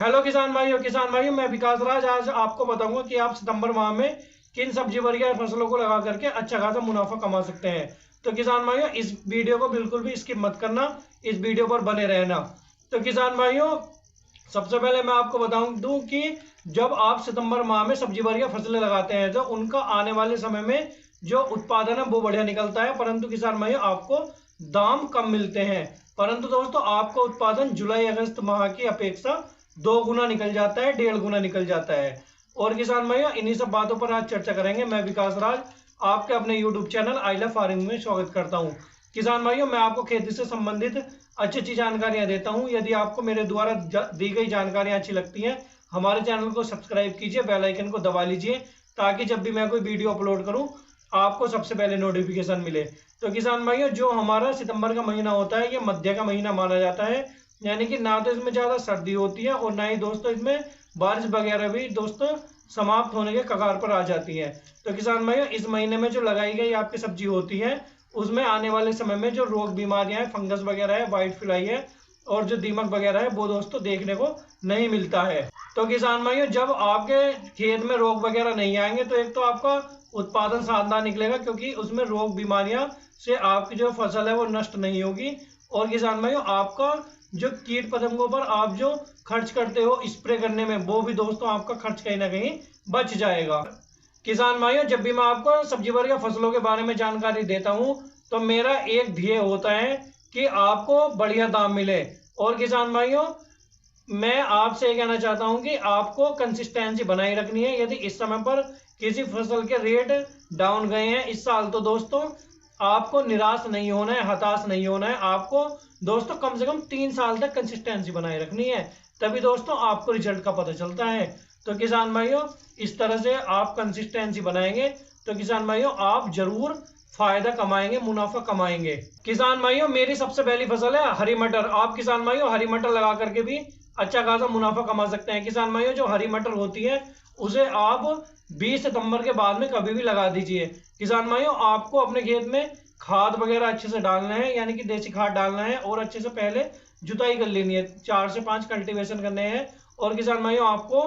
Hello किसान भाइयों मैं विकास राज आज आपको बताऊंगा कि आप सितंबर माह में किन सब्जी वर्गीय फसलों को लगा करके अच्छा खासा मुनाफा कमा सकते हैं। तो किसान भाइयों इस वीडियो को बिल्कुल भी स्किप मत करना, इस वीडियो पर बने रहना। तो किसान भाइयों सबसे पहले मैं आपको बताऊं दूं कि जब आप सितंबर माह में सब्जी वर्गीय फसलें लगाते हैं तो उनका आने वाले समय में जो उत्पादन है वो बढ़िया निकलता है, परंतु किसान भाइयों आपको दाम कम मिलते हैं। परंतु दोस्तों आपका उत्पादन जुलाई अगस्त माह की अपेक्षा 2 गुना निकल जाता है, 1.5 गुना निकल जाता है। और किसान भाइयों इन्हीं सब बातों पर आज चर्चा करेंगे। मैं विकास राज आपके अपने YouTube channel I love farming में स्वागत करता हूं। किसान भाइयों मैं आपको खेती से संबंधित अच्छी अच्छी जानकारियां देता हूं। यदि आपको मेरे द्वारा दी गई जानकारियां अच्छी लगती हैं, हमारे चैनल को सब्सक्राइब कीजिए, बेल आइकन को दबा लीजिए ताकि जब भी मैं कोई वीडियो अपलोड करूं आपको सबसे पहले नोटिफिकेशन मिले। तो किसान भाइयों जो हमारा सितंबर का महीना होता है ये मध्य का महीना माना जाता है, यानी कि ना तो इसमें ज्यादा सर्दी होती है और ना ही दोस्तों इसमें बारिश वगैरह भी दोस्तों समाप्त होने के कगार पर आ जाती है। तो किसान भाइयों इस महीने में जो लगाई गई आपकी सब्जी होती है उसमें आने वाले समय में जो रोग बीमारियां हैं, फंगस वगैरह है, व्हाइट फ्लाई है और जो दीमक वगैरह है वो दोस्तों देखने को नहीं मिलता है। तो किसान भाइयों जब आपके खेत में रोग वगैरह नहीं आएंगे तो एक तो आपका उत्पादन शानदार निकलेगा क्योंकि उसमें रोग बीमारियां से आपकी जो फसल है वो नष्ट नहीं होगी। और किसान भाइयों आपका जो कीट पतंगों पर आप जो खर्च करते हो स्प्रे करने में वो भी दोस्तों आपका खर्च कहीं ना कहीं बच जाएगा। किसान भाइयों जब भी मैं आपको सब्जी वर्ग या फसलों के बारे में जानकारी देता हूं तो मेरा एक ध्येय होता है कि आपको बढ़िया दाम मिले। और किसान भाइयों मैं आपसे ये कहना चाहता हूं कि आपको कंसिस्टेंसी बनाई रखनी है। यदि इस समय पर किसी फसल के रेट डाउन गए हैं इस साल तो दोस्तों आपको निराश नहीं होना है, हताश नहीं होना है। आपको दोस्तों कम से कम 3 साल तक कंसिस्टेंसी बनाए रखनी है, तभी दोस्तों आपको रिजल्ट का पता चलता है। तो किसान भाइयों इस तरह से आप कंसिस्टेंसी बनाएंगे तो किसान भाइयों आप जरूर फायदा कमाएंगे, मुनाफा कमाएंगे। किसान भाइयों मेरी सबसे पहली फसल है हरी मटर। आप किसान भाइयों हरी मटर लगा करके भी अच्छा खासा मुनाफा कमा सकते हैं। किसान भाइयों जो हरी मटर होती है उसे आप 20 सितंबर के बाद में कभी भी लगा दीजिए। किसान भाइयों आपको अपने खेत में खाद वगैरह अच्छे से डालना है, यानी कि देसी खाद डालना है और अच्छे से पहले जुताई कर लेनी है, 4 से 5 कल्टीवेशन करने हैं। और किसान भाइयों आपको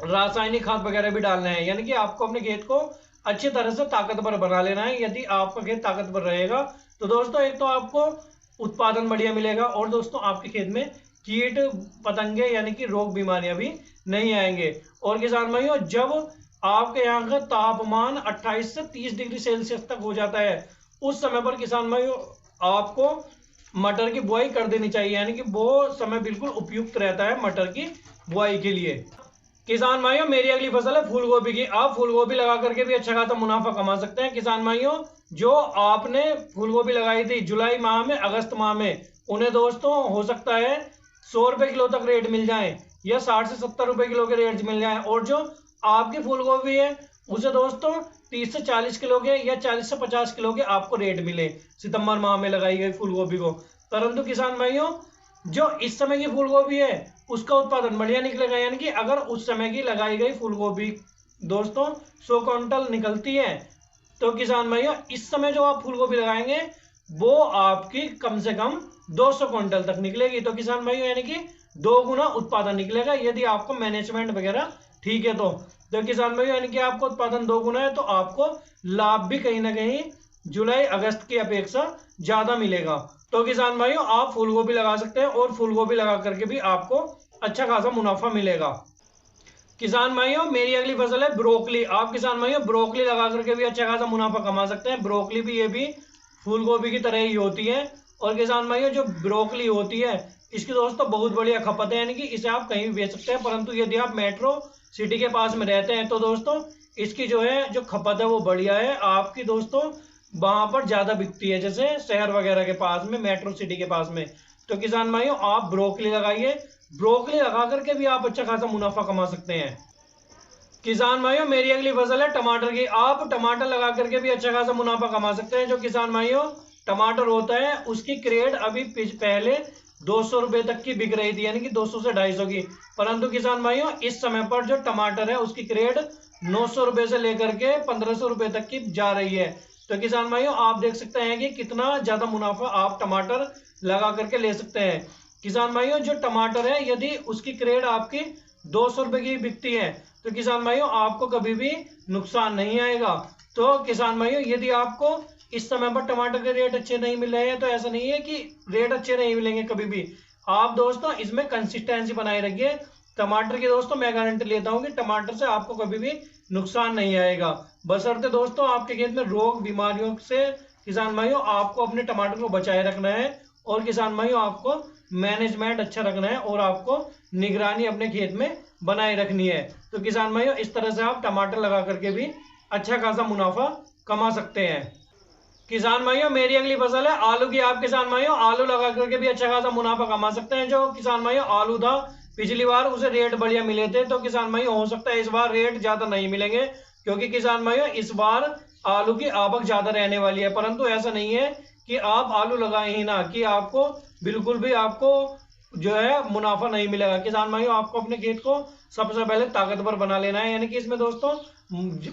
रासायनिक खाद वगैरह भी डालना है, यानी कि आपको अपने खेत को अच्छी तरह से ताकतवर बना लेना है। यदि आपका खेत ताकतवर रहेगा तो दोस्तों एक तो आपको उत्पादन बढ़िया मिलेगा और दोस्तों आपके खेत में कीट पतंगे यानी कि रोग बीमारियां भी नहीं आएंगे। और किसान भाइयों जब आपके यहाँ का तापमान 28 से 30 डिग्री सेल्सियस तक हो जाता है उस समय पर किसान भाइयों आपको मटर की बुआई कर देनी चाहिए, यानी कि वो समय बिल्कुल उपयुक्त रहता है मटर की बुआई के लिए। किसान भाइयों मेरी अगली फसल है फूल गोभी की। आप फूल गोभी लगा करके भी अच्छा खासा मुनाफा कमा सकते हैं। किसान भाइयों जो आपने फूल गोभी लगाई थी जुलाई माह में, अगस्त माह में, उन्हें दोस्तों हो सकता है 100 रुपए किलो तक रेट मिल जाए या 60 से 70 रुपए किलो के रेट मिल जाए। और जो आपकी फूल गोभी है उसे दोस्तों 30 से 40 किलो के या 40 से 50 किलो के आपको रेट मिले सितंबर माह में लगाई गई फूल गोभी को। परंतु किसान भाइयों जो इस समय की फूल गोभी है उसका उत्पादन बढ़िया निकलेगा, यानी कि अगर उस समय की लगाई गई फूल गोभी दोस्तों 100 क्विंटल निकलती है तो किसान भाइयों इस समय जो आप फूल गोभी लगाएंगे वो आपकी कम से कम 200 क्विंटल तक निकलेगी। तो किसान भाइयों यानी कि 2 गुना उत्पादन निकलेगा यदि आपको मैनेजमेंट वगैरह ठीक है। तो किसान भाइयों यानी कि आपको उत्पादन 2 गुना है तो आपको लाभ भी कहीं ना कहीं जुलाई अगस्त की अपेक्षा ज्यादा मिलेगा। तो किसान भाइयों आप फूल गोभी लगा सकते हैं और फूल गोभी लगा करके भी आपको अच्छा खासा मुनाफा मिलेगा। किसान भाइयों मेरी अगली फसल है ब्रोकली। आप किसान भाइयों ब्रोकली लगा करके भी अच्छा खासा मुनाफा कमा सकते हैं। ब्रोकली भी ये भी फूल गोभी की तरह ही होती है। और किसान भाइयों जो ब्रोकली होती है इसकी दोस्तों बहुत बढ़िया खपत है, यानी कि इसे आप कहीं भी बेच सकते हैं। परंतु यदि आप मेट्रो सिटी के पास में रहते हैं तो दोस्तों इसकी जो है जो खपत है वो बढ़िया है, आपकी दोस्तों वहां पर ज्यादा बिकती है, जैसे शहर वगैरह के पास में, मेट्रो सिटी के पास में। तो किसान भाइयों आप ब्रोकली लगाइए, ब्रोकली लगा करके भी आप अच्छा खासा मुनाफा कमा सकते हैं। किसान भाइयों मेरी अगली फसल है टमाटर की। आप टमाटर लगा करके भी अच्छा खासा मुनाफा कमा सकते हैं। जो किसान भाइयों टमाटर होता है उसकी क्रेट अभी पहले 200 रुपए तक की बिक रही थी, यानी कि 200 से 250 की। परंतु किसान भाइयों इस समय पर जो टमाटर है उसकी क्रेट 900 रुपए से लेकर के 1500 रुपए तक की जा रही है। तो किसान भाइयों आप देख सकते हैं कि कितना ज्यादा मुनाफा आप टमाटर लगा करके ले सकते हैं। किसान भाइयों जो टमाटर है यदि उसकी क्रेट आपकी 200 रुपए की बिकती है तो किसान भाइयों आपको कभी भी नुकसान नहीं आएगा। तो किसान भाइयों यदि आपको इस समय पर टमाटर के रेट अच्छे नहीं मिल रहे हैं तो ऐसा नहीं है कि रेट अच्छे नहीं मिलेंगे कभी भी। आप दोस्तों इसमें कंसिस्टेंसी बनाए रखिए। टमाटर की दोस्तों मैं गारंटी लेता हूं कि टमाटर से आपको कभी भी नुकसान नहीं आएगा, बशर्ते दोस्तों आपके खेत में रोग बीमारियों से किसान भाइयों आपको अपने टमाटर को बचाए रखना है और किसान भाइयों आपको मैनेजमेंट अच्छा रखना है और आपको निगरानी अपने खेत में बनाए रखनी है। तो किसान भाइयों इस तरह से आप टमाटर लगा करके भी अच्छा खासा मुनाफा कमा सकते हैं। किसान भाइयों मेरी अगली फसल है आलू की। आप किसान भाइयों आलू लगा करके भी अच्छा खासा मुनाफा कमा सकते हैं। जो किसान भाइयों आलू था पिछली बार उसे रेट बढ़िया मिले थे, तो किसान भाइयों हो सकता है इस बार रेट ज्यादा नहीं मिलेंगे, क्योंकि किसान भाइयों इस बार आलू की आवक ज्यादा रहने वाली है। परंतु ऐसा नहीं है कि आप आलू लगाए ही ना कि आपको बिल्कुल भी आपको जो है मुनाफा नहीं मिलेगा। किसान भाइयों आपको अपने खेत को सबसे पहले ताकतवर बना लेना है, यानी कि इसमें दोस्तों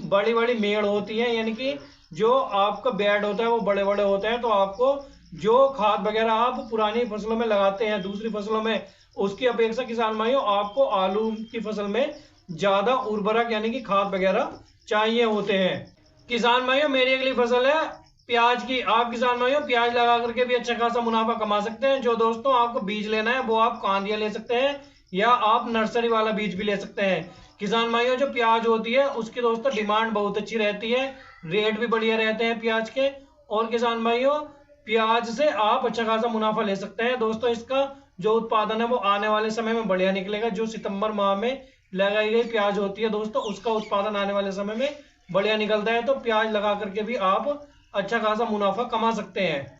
बड़ी बड़ी मेड़ होती है, यानी कि जो आपका बेड होता है वो बड़े बड़े होते हैं। तो आपको जो खाद वगैरह आप पुरानी फसलों में लगाते हैं दूसरी फसलों में, उसकी अपेक्षा किसान भाइयों आपको आलू की फसल में ज्यादा उर्वरक यानी कि खाद वगैरह चाहिए होते हैं। किसान भाइयों मेरी अगली फसल है प्याज की। आप किसान भाइयों प्याज लगा करके भी अच्छा खासा मुनाफा कमा सकते हैं। जो दोस्तों आपको बीज लेना है वो आप कांदिया ले सकते हैं या आप नर्सरी वाला बीज भी ले सकते हैं। किसान भाइयों जो प्याज होती है उसकी दोस्तों डिमांड बहुत अच्छी रहती है, रेट भी बढ़िया रहते हैं प्याज के। और किसान भाइयों प्याज से आप अच्छा खासा मुनाफा ले सकते हैं। दोस्तों इसका जो उत्पादन है वो आने वाले समय में बढ़िया निकलेगा। जो सितंबर माह में लगाई गई प्याज होती है दोस्तों उसका उत्पादन आने वाले समय में बढ़िया निकलता है। तो प्याज लगा करके भी आप अच्छा खासा मुनाफा कमा सकते हैं।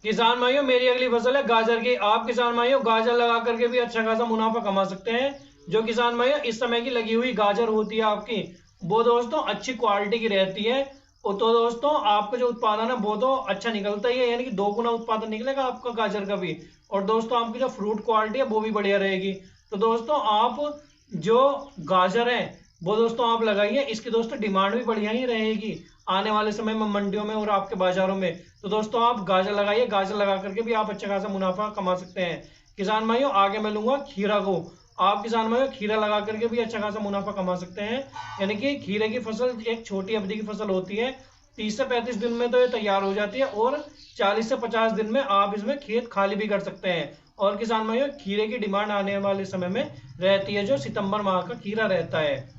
किसान भाइयों मेरी अगली फसल है गाजर की। आप किसान भाइयों गाजर लगा करके भी अच्छा खासा मुनाफा कमा सकते हैं। जो किसान भाइयों इस समय की लगी हुई गाजर होती है आपकी वो दोस्तों अच्छी क्वालिटी की रहती है, तो दोस्तों आपका जो उत्पादन है वो तो अच्छा निकलता ही है, यानी कि 2 गुना उत्पादन निकलेगा आपका गाजर का भी। और दोस्तों आपकी जो फ्रूट क्वालिटी है वो भी बढ़िया रहेगी। तो दोस्तों आप जो गाजर है वो दोस्तों आप लगाइए, इसकी दोस्तों डिमांड भी बढ़िया ही रहेगी आने वाले समय में मंडियों में और आपके बाजारों में। तो दोस्तों आप गाजर लगाइए, गाजर लगा करके भी आप अच्छा खासा मुनाफा कमा सकते हैं। किसान भाइयों आगे मैं लूंगा खीरा को। आप किसान भाइयों खीरा लगा करके भी अच्छा खासा मुनाफा कमा सकते हैं। यानी कि खीरे की फसल एक छोटी अवधि की फसल होती है, 30 से 35 दिन में तो ये तैयार हो जाती है और 40 से 50 दिन में आप इसमें खेत खाली भी कर सकते हैं। और किसान भाइयों खीरे की डिमांड आने वाले समय में रहती है, जो सितंबर माह का खीरा रहता है।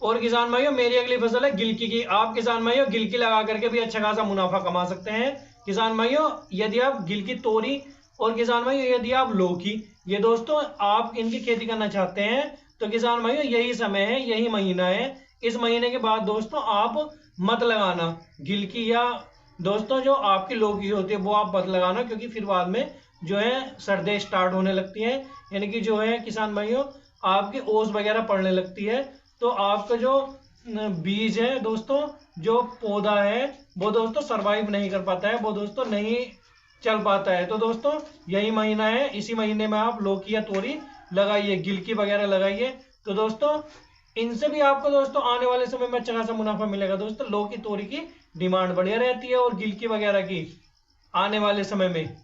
और किसान भाइयों मेरी अगली फसल है गिलकी की। आप किसान भाइयों गिलकी लगा करके भी अच्छा खासा मुनाफा कमा सकते हैं। किसान भाइयों यदि आप गिलकी तोरी और किसान भाइयों यदि आप लौकी, ये दोस्तों आप इनकी खेती करना चाहते हैं तो किसान भाइयों यही समय है, यही महीना है। इस महीने के बाद दोस्तों आप मत लगाना गिलकी, या दोस्तों जो आपकी लौकी होती है वो आप मत लगाना, क्योंकि फिर बाद में जो है सर्दी स्टार्ट होने लगती है, यानी कि जो है किसान भाइयों आपकी ओस वगैरह पड़ने लगती है। तो आपका जो बीज है दोस्तों, जो पौधा है वो दोस्तों सरवाइव नहीं कर पाता है, वो दोस्तों नहीं चल पाता है। तो दोस्तों यही महीना है, इसी महीने में आप लौकी या तोरी लगाइए, गिलकी वगैरह लगाइए। तो दोस्तों इनसे भी आपको दोस्तों आने वाले समय में अच्छा खासा मुनाफा मिलेगा। दोस्तों लौकी तोरी की डिमांड बढ़िया रहती है और गिलकी वगैरह की आने वाले समय में।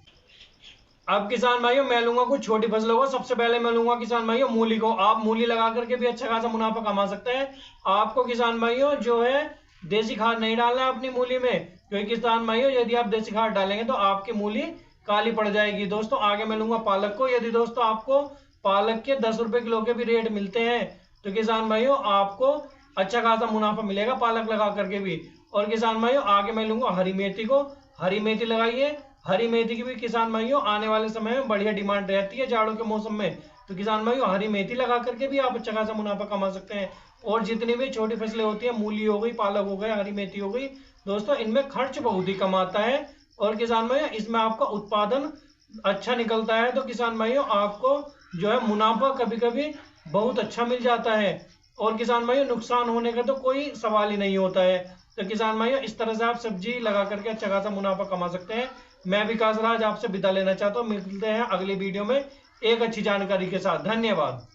अब किसान भाइयों मैं लूंगा कुछ छोटी फसलों को। सबसे पहले मैं लूंगा किसान भाइयों मूली को। आप मूली लगा करके भी अच्छा खासा मुनाफा कमा सकते हैं। आपको किसान भाइयों जो है देसी खाद नहीं डालना है अपनी मूली में, क्योंकि किसान भाइयों यदि आप देसी खाद डालेंगे तो आपकी मूली काली पड़ जाएगी। दोस्तों आगे मैं लूंगा पालक को। यदि दोस्तों आपको पालक के 10 रुपए किलो के भी रेट मिलते हैं तो किसान भाइयों आपको अच्छा खासा मुनाफा मिलेगा पालक लगा करके भी। और किसान भाइयों आगे मैं लूंगा हरी मेथी को। हरी मेथी लगाइए, हरी मेथी की भी किसान भाइयों आने वाले समय में बढ़िया डिमांड रहती है जाड़ों के मौसम में। तो किसान भाइयों हरी मेथी लगा करके भी आप अच्छा खासा मुनाफा कमा सकते हैं। और जितनी भी छोटी फसलें होती है, मूली हो गई, पालक हो गया, हरी मेथी हो गई, दोस्तों इनमें खर्च बहुत ही कम आता है और किसान भाइयों इसमें आपका उत्पादन अच्छा निकलता है। तो किसान भाइयों आपको जो है मुनाफा कभी कभी बहुत अच्छा मिल जाता है और किसान भाइयों नुकसान होने का तो कोई सवाल ही नहीं होता है। तो किसान भाइयों इस तरह से आप सब्जी लगा करके अच्छा खासा मुनाफा कमा सकते हैं। मैं विकास राज आपसे विदा लेना चाहता हूँ। मिलते हैं अगली वीडियो में एक अच्छी जानकारी के साथ। धन्यवाद।